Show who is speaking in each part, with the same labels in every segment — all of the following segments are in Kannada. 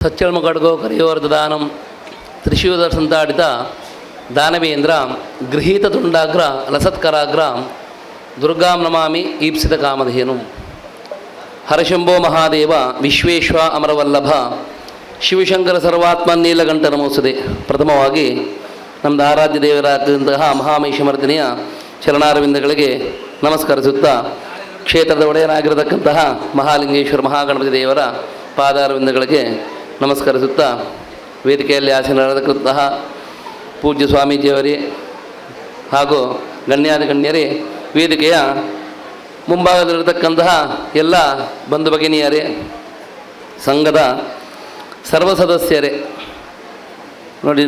Speaker 1: ಸಚ್ಚಳ್ಮಗಡ್ಗೋ ಕರೆಯೋರ್ದಾನಂ ತ್ರಿಶೂಲ ಸಂತಾಡಿತ ದಾನವೇಂದ್ರ ಗೃಹೀತ ತುಂಡಾಗ್ರ ಲಸತ್ಕರಾಗ್ರ ದುರ್ಗಾಂ ನಮಾಮಿ ಈಪ್ಸಿತ ಕಾಮಧೇನು. ಹರಶಂಭೋ ಮಹಾದೇವ ವಿಶ್ವೇಶ್ವ ಅಮರವಲ್ಲಭ ಶಿವಶಂಕರ ಸರ್ವಾತ್ಮ ನೀಲಕಂಠ ನಮೋಸ್ತುತೆ. ಪ್ರಥಮವಾಗಿ ನಮ್ಮದು ಆರಾಧ್ಯ ದೇವರಾದಂತಹ ಮಹಾಮಹಿಷಮರ್ದಿನಿಯ ಚರಣಾರವಿಂದಗಳಿಗೆ ನಮಸ್ಕರಿಸುತ್ತಾ, ಕ್ಷೇತ್ರದ ಒಡೆಯನಾಗಿರತಕ್ಕಂತಹ ಮಹಾಲಿಂಗೇಶ್ವರ ಮಹಾಗಣಪತಿ ದೇವರ ಪಾದಾರವಿಂದಗಳಿಗೆ ನಮಸ್ಕರಿಸುತ್ತಾ, ವೇದಿಕೆಯಲ್ಲಿ ಆಸೀನರಾದಂತಹ ಪೂಜ್ಯ ಸ್ವಾಮೀಜಿಯವರೇ ಹಾಗೂ ಗಣ್ಯಾದಿ ಗಣ್ಯರೇ, ವೇದಿಕೆಯ ಮುಂಭಾಗದಲ್ಲಿರತಕ್ಕಂತಹ ಎಲ್ಲ ಬಂಧು ಭಗಿನಿಯರೇ, ಸಂಘದ ಸರ್ವ ಸದಸ್ಯರೇ,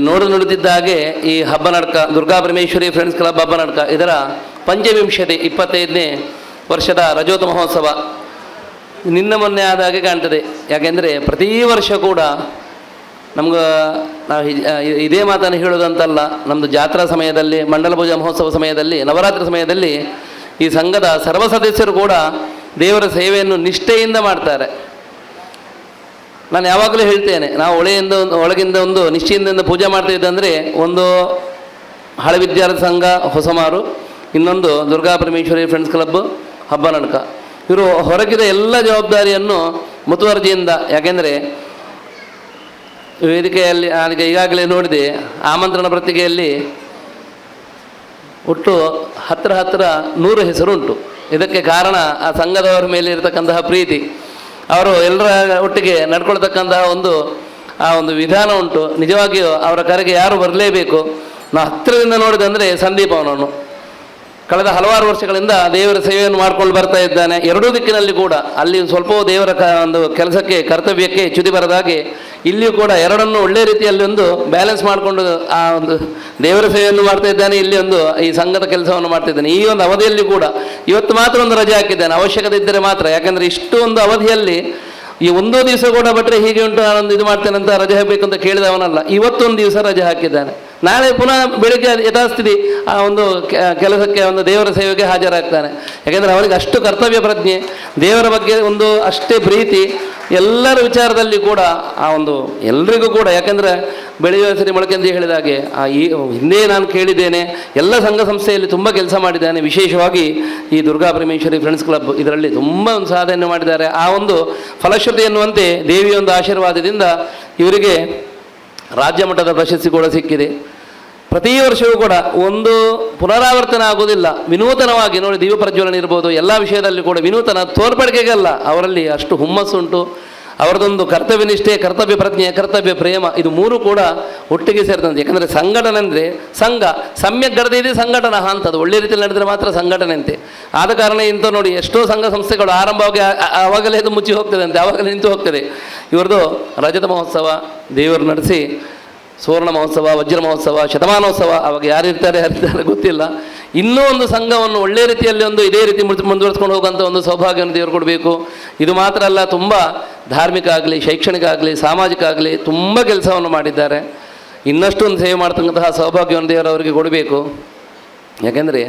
Speaker 1: ನೋಡುತ್ತಿದ್ದ ಹಾಗೆ ಈ ಹಬ್ಬ ನಡ್ಕ ದುರ್ಗಾ ಪರಮೇಶ್ವರಿ ಫ್ರೆಂಡ್ಸ್ ಕ್ಲಬ್ ಹಬ್ಬ ನಡ್ಕ ಇದರ ಪಂಚವಿಂಶತಿ 25ನೇ ವರ್ಷದ ರಜೋತ ಮಹೋತ್ಸವ ನಿನ್ನ ಮೊನ್ನೆ ಆದ ಹಾಗೆ ಕಾಣ್ತದೆ. ಯಾಕೆಂದರೆ ಪ್ರತಿ ವರ್ಷ ಕೂಡ ನಮ್ಗೆ ನಾವು ಇದೇ ಮಾತನ್ನು ಹೇಳೋದಂತಲ್ಲ, ನಮ್ಮದು ಜಾತ್ರಾ ಸಮಯದಲ್ಲಿ, ಮಂಡಲ ಪೂಜಾ ಮಹೋತ್ಸವ ಸಮಯದಲ್ಲಿ, ನವರಾತ್ರಿ ಸಮಯದಲ್ಲಿ ಈ ಸಂಘದ ಸರ್ವ ಸದಸ್ಯರು ಕೂಡ ದೇವರ ಸೇವೆಯನ್ನು ನಿಷ್ಠೆಯಿಂದ ಮಾಡ್ತಾರೆ. ನಾನು ಯಾವಾಗಲೂ ಹೇಳ್ತೇನೆ, ನಾವು ಒಳಗಿಂದ ಒಂದು ನಿಷ್ಠೆಯಿಂದ ಪೂಜೆ ಮಾಡ್ತಾಯಿದ್ದಂದರೆ, ಒಂದು ಹಳೆ ವಿದ್ಯಾರ್ಥಿ ಸಂಘ ಹೊಸಮಾರು, ಇನ್ನೊಂದು ದುರ್ಗಾ ಪರಮೇಶ್ವರಿ ಫ್ರೆಂಡ್ಸ್ ಕ್ಲಬ್ ಹಬ್ಬ ನಡ್ಕ, ಇವರು ಹೊರಗಿದ ಎಲ್ಲ ಜವಾಬ್ದಾರಿಯನ್ನು ಮುತುವರ್ಜಿಯಿಂದ, ಯಾಕೆಂದರೆ ವೇದಿಕೆಯಲ್ಲಿ ನನಗೆ ಈಗಾಗಲೇ ನೋಡಿದೆ, ಆಮಂತ್ರಣ ಪತ್ರಿಕೆಯಲ್ಲಿ ಒಟ್ಟು ಹತ್ತಿರ 100 ಹೆಸರು ಉಂಟು. ಇದಕ್ಕೆ ಕಾರಣ ಆ ಸಂಘದವರ ಮೇಲೆ ಇರತಕ್ಕಂತಹ ಪ್ರೀತಿ, ಅವರು ಎಲ್ಲರ ಒಟ್ಟಿಗೆ ನಡ್ಕೊಳ್ತಕ್ಕಂತಹ ಒಂದು ವಿಧಾನ ಉಂಟು. ನಿಜವಾಗಿಯೂ ಅವರ ಕರೆಗೆ ಯಾರು ಬರಲೇಬೇಕು. ನಾವು ಹತ್ತಿರದಿಂದ ನೋಡಿದಂದರೆ ಸಂದೀಪ್ ಅವನನ್ನು ಕಳೆದ ಹಲವಾರು ವರ್ಷಗಳಿಂದ ದೇವರ ಸೇವೆಯನ್ನು ಮಾಡ್ಕೊಂಡು ಬರ್ತಾ ಇದ್ದಾನೆ. ಎರಡೂ ದಿಕ್ಕಿನಲ್ಲಿ ಕೂಡ ಅಲ್ಲಿ ಸ್ವಲ್ಪವೂ ದೇವರ ಒಂದು ಕೆಲಸಕ್ಕೆ ಕರ್ತವ್ಯಕ್ಕೆ ಚ್ಯುತಿ ಬರದಾಗೆ ಇಲ್ಲಿಯೂ ಕೂಡ ಎರಡನ್ನು ಒಳ್ಳೆಯ ರೀತಿಯಲ್ಲಿ ಒಂದು ಬ್ಯಾಲೆನ್ಸ್ ಮಾಡಿಕೊಂಡು ಆ ಒಂದು ದೇವರ ಸೇವೆಯನ್ನು ಮಾಡ್ತಾ ಇದ್ದಾನೆ, ಇಲ್ಲಿ ಈ ಸಂಘದ ಕೆಲಸವನ್ನು ಮಾಡ್ತಾ ಇದ್ದಾನೆ. ಈ ಒಂದು ಅವಧಿಯಲ್ಲಿ ಕೂಡ ಇವತ್ತು ಮಾತ್ರ ಒಂದು ರಜೆ ಹಾಕಿದ್ದಾನೆ, ಅವಶ್ಯಕತೆ ಇದ್ದರೆ ಮಾತ್ರ. ಯಾಕೆಂದರೆ ಇಷ್ಟು ಒಂದು ಅವಧಿಯಲ್ಲಿ ಈ ಒಂದೋ ದಿವಸ ಕೂಡ ಬಿಟ್ಟರೆ ಹೀಗೆ ಉಂಟು, ನಾನೊಂದು ಇದು ಮಾಡ್ತೇನೆ ಅಂತ ರಜೆ ಹಾಕಬೇಕು ಅಂತ ಕೇಳಿದವನಲ್ಲ. ಇವತ್ತೊಂದು ದಿವಸ ರಜೆ ಹಾಕಿದ್ದಾನೆ, ನಾಳೆ ಪುನಃ ಬೆಳಗ್ಗೆ ಯಥಾಸ್ಥಿತಿ ಆ ಒಂದು ಕೆಲಸಕ್ಕೆ, ಒಂದು ದೇವರ ಸೇವೆಗೆ ಹಾಜರಾಗ್ತಾನೆ. ಯಾಕೆಂದರೆ ಅವನಿಗೆ ಅಷ್ಟು ಕರ್ತವ್ಯ ಪ್ರಜ್ಞೆ, ದೇವರ ಬಗ್ಗೆ ಅಷ್ಟೇ ಪ್ರೀತಿ, ಎಲ್ಲರ ವಿಚಾರದಲ್ಲಿ ಕೂಡ ಎಲ್ರಿಗೂ ಕೂಡ. ಯಾಕೆಂದರೆ ಬೆಳೆಯುವ ಸರಿ ಮೊಳಕೆ ಅಂತ ಹೇಳಿದ ಹಾಗೆ ಹಿಂದೆ ನಾನು ಕೇಳಿದ್ದೇನೆ, ಎಲ್ಲ ಸಂಘ ಸಂಸ್ಥೆಯಲ್ಲಿ ತುಂಬ ಕೆಲಸ ಮಾಡಿದ್ದಾನೆ. ವಿಶೇಷವಾಗಿ ಈ ದುರ್ಗಾ ಪರಮೇಶ್ವರಿ ಫ್ರೆಂಡ್ಸ್ ಕ್ಲಬ್ ಇದರಲ್ಲಿ ತುಂಬ ಒಂದು ಸಾಧನೆ ಮಾಡಿದ್ದಾರೆ. ಆ ಒಂದು ಫಲಶ್ರುತಿ ಎನ್ನುವಂತೆ ದೇವಿಯ ಒಂದು ಆಶೀರ್ವಾದದಿಂದ ಇವರಿಗೆ ರಾಜ್ಯ ಮಟ್ಟದ ಪ್ರಶಸ್ತಿ ಕೂಡ ಸಿಕ್ಕಿದೆ. ಪ್ರತಿ ವರ್ಷವೂ ಕೂಡ ಒಂದು ಪುನರಾವರ್ತನೆ ಆಗೋದಿಲ್ಲ, ವಿನೂತನವಾಗಿ ನೋಡಿ, ದೀಪ ಪ್ರಜ್ವಲನೆ ಇರ್ಬೋದು, ಎಲ್ಲ ವಿಷಯದಲ್ಲಿ ಕೂಡ ವಿನೂತನ ತೋರ್ಪಡಿಕೆಗಲ್ಲ, ಅವರಲ್ಲಿ ಅಷ್ಟು ಹುಮ್ಮಸ್ಸುಂಟು. ಅವರದೊಂದು ಕರ್ತವ್ಯ ನಿಷ್ಠೆ, ಕರ್ತವ್ಯ ಪ್ರಜ್ಞೆ, ಕರ್ತವ್ಯ ಪ್ರೇಮ, ಇದು ಮೂರು ಕೂಡ ಒಟ್ಟಿಗೆ ಸೇರಿದಂತೆ. ಯಾಕಂದರೆ ಸಂಘಟನೆ ಅಂದರೆ ಸಂಘ ಸಮ್ಯಕ್ ಗಡದಿದೆ ಸಂಘಟನಾ ಅಂತದ್ದು ಒಳ್ಳೆ ರೀತಿಯಲ್ಲಿ ನಡೆದರೆ ಮಾತ್ರ ಸಂಘಟನೆ ಅಂತೆ. ಆದ ಕಾರಣ ಇಂಥ ನೋಡಿ ಎಷ್ಟೋ ಸಂಘ ಸಂಸ್ಥೆಗಳು ಆರಂಭವಾಗಿ ಆವಾಗಲೇ ಅದು ಮುಚ್ಚಿ ಹೋಗ್ತದೆ ಅಂತೆ, ಆವಾಗಲೇ ನಿಂತು ಹೋಗ್ತದೆ. ಇವರದು ರಜತ ಮಹೋತ್ಸವ ದೇವರು ನಡೆಸಿ, ಸುವರ್ಣ ಮಹೋತ್ಸವ, ವಜ್ರ ಮಹೋತ್ಸವ, ಶತಮಾನೋತ್ಸವ, ಅವಾಗ ಯಾರಿರ್ತಾರೆ ಗೊತ್ತಿಲ್ಲ. ಇನ್ನೂ ಒಂದು ಸಂಘವನ್ನು ಒಳ್ಳೆಯ ರೀತಿಯಲ್ಲಿ ಇದೇ ರೀತಿ ಮುಂದುವರಿಸ್ಕೊಂಡು ಹೋಗುವಂಥ ಒಂದು ಸೌಭಾಗ್ಯವನ್ನು ದೇವರು ಕೊಡಬೇಕು. ಇದು ಮಾತ್ರ ಅಲ್ಲ, ತುಂಬ ಧಾರ್ಮಿಕ ಆಗಲಿ, ಶೈಕ್ಷಣಿಕ ಆಗಲಿ, ಸಾಮಾಜಿಕ ಆಗಲಿ ತುಂಬ ಕೆಲಸವನ್ನು ಮಾಡಿದ್ದಾರೆ. ಇನ್ನಷ್ಟು ಒಂದು ಸೇವೆ ಮಾಡ್ತಕ್ಕಂತಹ ಸೌಭಾಗ್ಯವನ್ನು ದೇವರು ಅವರಿಗೆ ಕೊಡಬೇಕು. ಯಾಕೆಂದರೆ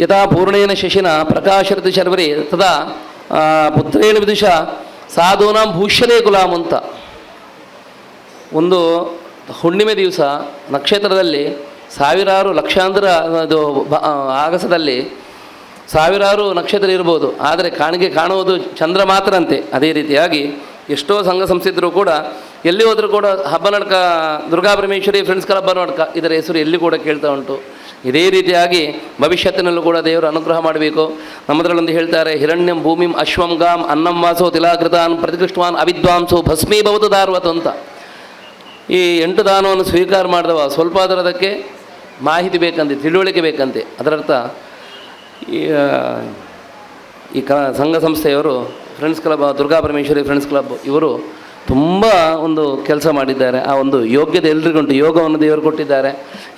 Speaker 1: ಯಥಾ ಪೂರ್ಣೇನ ಶಶಿನ ಪ್ರಕಾಶರತಿ ಶರ್ವರಿ ತದಾ ಪುತ್ರೇಣ ವಿದುಷ ಸಾಧೂನಾಂ ಭೂಷ್ಯನೇ ಕುಲಾಮ್ ಅಂತ. ಒಂದು ಹುಣ್ಣಿಮೆ ದಿವಸ ನಕ್ಷತ್ರದಲ್ಲಿ ಸಾವಿರಾರು ಲಕ್ಷಾಂತರ ಆಗಸದಲ್ಲಿ ಸಾವಿರಾರು ನಕ್ಷತ್ರ ಇರ್ಬೋದು, ಆದರೆ ಕಾಣಿಗೆ ಕಾಣುವುದು ಚಂದ್ರ ಮಾತ್ರ ಅಂತೆ. ಅದೇ ರೀತಿಯಾಗಿ ಎಷ್ಟೋ ಸಂಘ ಸಂಸ್ಥಿದ್ರು ಕೂಡ ಎಲ್ಲಿ ಹೋದರೂ ಕೂಡ ಹಬ್ಬ ನಡ್ಕ ದುರ್ಗಾ ಪರಮೇಶ್ವರಿ ಫ್ರೆಂಡ್ಸ್ ಕ್ಲಬ್ ಹಬ್ಬ ನಡ್ಕ ಇದರ ಹೆಸರು ಎಲ್ಲಿ ಕೂಡ ಕೇಳ್ತಾ ಉಂಟು. ಇದೇ ರೀತಿಯಾಗಿ ಭವಿಷ್ಯತ್ತಿನಲ್ಲೂ ಕೂಡ ದೇವರು ಅನುಗ್ರಹ ಮಾಡಬೇಕು. ನಮ್ಮದ್ರಲ್ಲೊಂದು ಹೇಳ್ತಾರೆ, ಹಿರಣ್ಯಂ ಭೂಮಿಂ ಅಶ್ವಂ ಗಾಂ ಅನ್ನಂ ವಾಸೋ ತಿಲಾಕೃತಾನ್ ಪ್ರತಿಕೃಷ್ಟವಾನ್ ಅವಿದ್ವಾಂಸೋ ಭಸ್ಮೀಭವತು ದಾರ್ವತು ಅಂತ. ಈ 8 ದಾನವನ್ನು ಸ್ವೀಕಾರ ಮಾಡಿದವ ಸ್ವಲ್ಪ ಅದಕ್ಕೆ ಮಾಹಿತಿ ಬೇಕಂತೆ, ತಿಳುವಳಿಕೆ ಬೇಕಂತೆ. ಅದರರ್ಥ ಈ ಸಂಘ ಸಂಸ್ಥೆಯವರು friends club, Durga Parameshwari friends club ಇವರು ತುಂಬ ಒಂದು ಕೆಲಸ ಮಾಡಿದ್ದಾರೆ. ಆ ಒಂದು ಯೋಗ್ಯತೆ ಎಲ್ರಿಗುಂಟು, ಯೋಗವನ್ನು ದೇವರು ಕೊಟ್ಟಿದ್ದಾರೆ.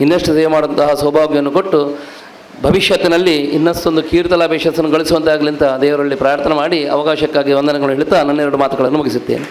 Speaker 1: ಇನ್ನಷ್ಟು ಸೇವೆ ಮಾಡುವಂತಹ ಸೌಭಾಗ್ಯವನ್ನು ಕೊಟ್ಟು ಭವಿಷ್ಯತ್ತಿನಲ್ಲಿ ಇನ್ನಷ್ಟೊಂದು ಕೀರ್ತಲಾಭ ಯಶಸ್ಸನ್ನು ಗಳಿಸುವಂತಾಗಲಿ ಅಂತ ದೇವರಲ್ಲಿ ಪ್ರಾರ್ಥನೆ ಮಾಡಿ ಅವಕಾಶಕ್ಕಾಗಿ ವಂದನೆಗಳು ಹೇಳುತ್ತಾ ನನ್ನ 2 ಮಾತುಗಳನ್ನು ಮುಗಿಸುತ್ತೇನೆ.